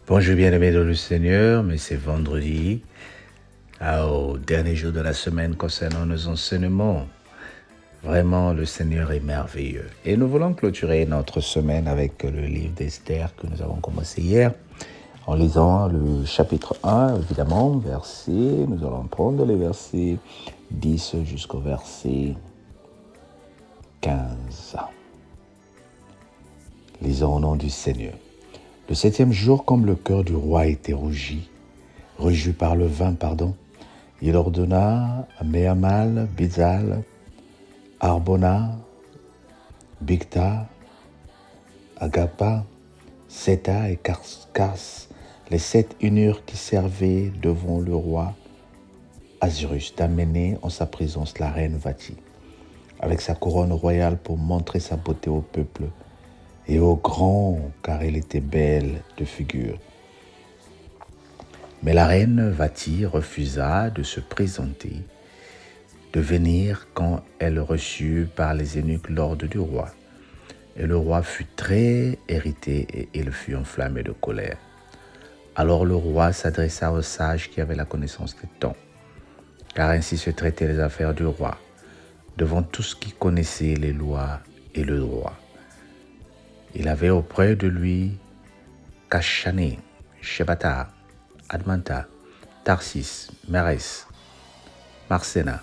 Bonjour bien-aimés dans le Seigneur, mais c'est vendredi, au dernier jour de la semaine concernant nos enseignements. Vraiment, le Seigneur est merveilleux. Et nous voulons clôturer notre semaine avec le livre d'Esther que nous avons commencé hier, en lisant le chapitre 1, évidemment, nous allons prendre les versets 10 jusqu'au verset 15. Lisons au nom du Seigneur. Le 7e jour, comme le cœur du roi était réjoui par le vin, il ordonna à Mehamal, Bizal, Arbona, Bigta, Agapa, Seta et Karskas, les 7 eunuques qui servaient devant le roi Assuérus, d'amener en sa présence la reine Vati, avec sa couronne royale pour montrer sa beauté au peuple et aux grands, car elle était belle de figure. Mais la reine Vati refusa de se présenter, de venir quand elle reçut par les eunuques l'ordre du roi. Et le roi fut très irrité et il fut enflammé de colère. Alors le roi s'adressa aux sages qui avaient la connaissance des temps, car ainsi se traitaient les affaires du roi, devant tous qui connaissaient les lois et le droit. Il avait auprès de lui Kashani, Shebata, Admanta, Tarsis, Mérès, Marsena,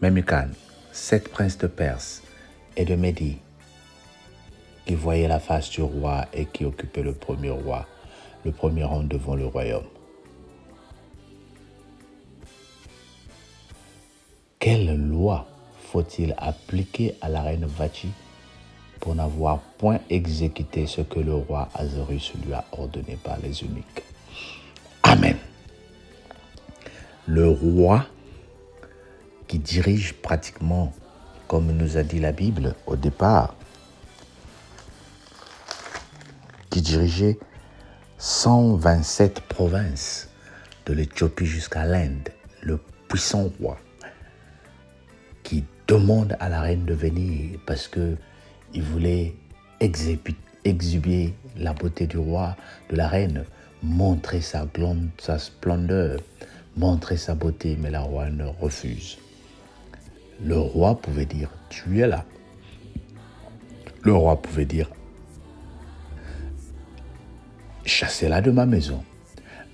Memucan, 7 princes de Perse et de Médie, qui voyaient la face du roi et qui occupaient le premier rang devant le royaume. Quelle loi faut-il appliquer à la reine Vati pour n'avoir point exécuté ce que le roi Assuérus lui a ordonné par les eunuques? Amen. Le roi qui dirige pratiquement, comme nous a dit la Bible au départ, qui dirigeait 127 provinces, de l'Éthiopie jusqu'à l'Inde, le puissant roi, qui demande à la reine de venir parce qu'il voulait exhiber la beauté du roi, de la reine, montrer sa splendeur, montrer sa beauté, mais la reine refuse. Le roi pouvait dire « tu es là ». Le roi pouvait dire « chassez-la de ma maison ».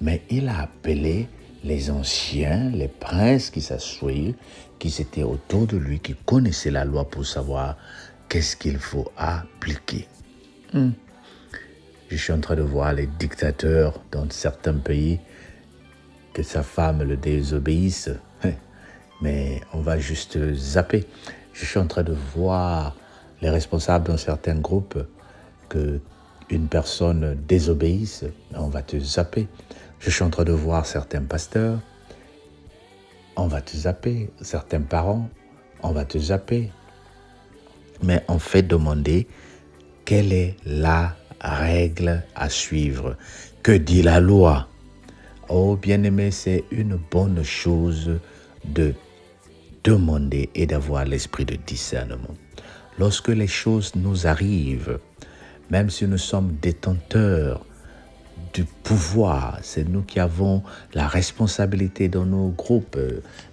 Mais il a appelé les anciens, les princes qui s'assoyaient, qui étaient autour de lui, qui connaissaient la loi pour savoir qu'est-ce qu'il faut appliquer. Je suis en train de voir les dictateurs dans certains pays que sa femme le désobéisse, mais on va juste zapper. Je suis en train de voir les responsables dans certains groupes que une personne désobéisse, on va te zapper. Je suis en train de voir certains pasteurs, on va te zapper. Certains parents, on va te zapper. Mais on fait demander quelle est la règle à suivre. Que dit la loi? Oh, bien-aimé, c'est une bonne chose de demander et d'avoir l'esprit de discernement. Lorsque les choses nous arrivent, même si nous sommes détenteurs du pouvoir, c'est nous qui avons la responsabilité dans nos groupes,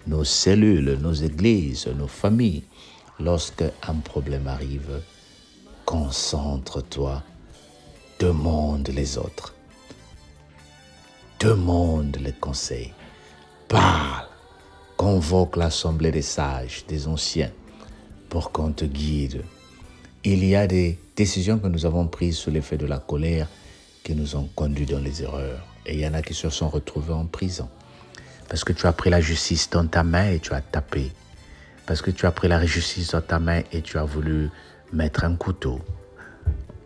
nos cellules, nos églises, nos familles. Lorsque un problème arrive, concentre-toi, demande les autres, demande les conseils, parle, convoque l'assemblée des sages, des anciens, pour qu'on te guide. Il y a des décisions que nous avons prises sous l'effet de la colère qui nous ont conduits dans les erreurs. Et il y en a qui se sont retrouvés en prison. Parce que tu as pris la justice dans ta main et tu as tapé. Parce que tu as pris la justice dans ta main et tu as voulu mettre un couteau.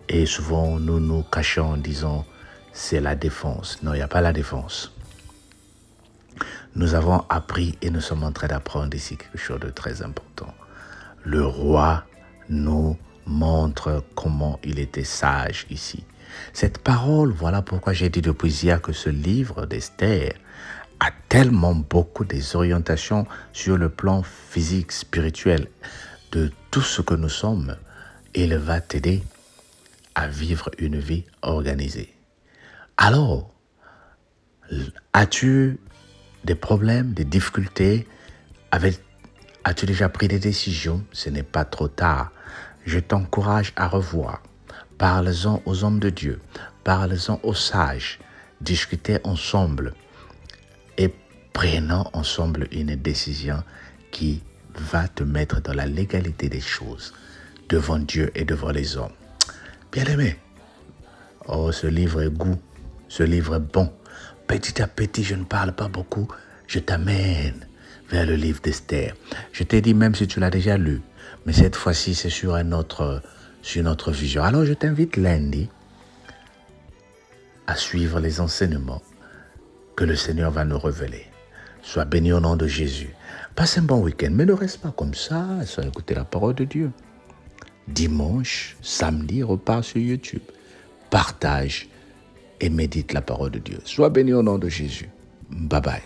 Et souvent, nous nous cachons en disant, c'est la défense. Non, il n'y a pas la défense. Nous avons appris et nous sommes en train d'apprendre ici quelque chose de très important. Le roi nous montre comment il était sage ici. Cette parole, voilà pourquoi j'ai dit depuis hier que ce livre d'Esther a tellement beaucoup des orientations sur le plan physique, spirituel, de tout ce que nous sommes. Il va t'aider à vivre une vie organisée. Alors, as-tu des problèmes, des difficultés as-tu déjà pris des décisions? Ce n'est pas trop tard. Je t'encourage à revoir. Parle-en aux hommes de Dieu. Parle-en aux sages. Discutez ensemble et prenons ensemble une décision qui va te mettre dans la légalité des choses devant Dieu et devant les hommes. Bien-aimé, oh, ce livre est goût, ce livre est bon. Petit à petit, je ne parle pas beaucoup, je t'amène vers le livre d'Esther. Je t'ai dit même si tu l'as déjà lu, mais cette fois-ci, c'est sur notre vision. Alors, je t'invite lundi à suivre les enseignements que le Seigneur va nous révéler. Sois béni au nom de Jésus. Passe un bon week-end, mais ne reste pas comme ça, sans écouter la parole de Dieu. Dimanche, samedi, repars sur YouTube. Partage et médite la parole de Dieu. Sois béni au nom de Jésus. Bye bye.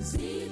See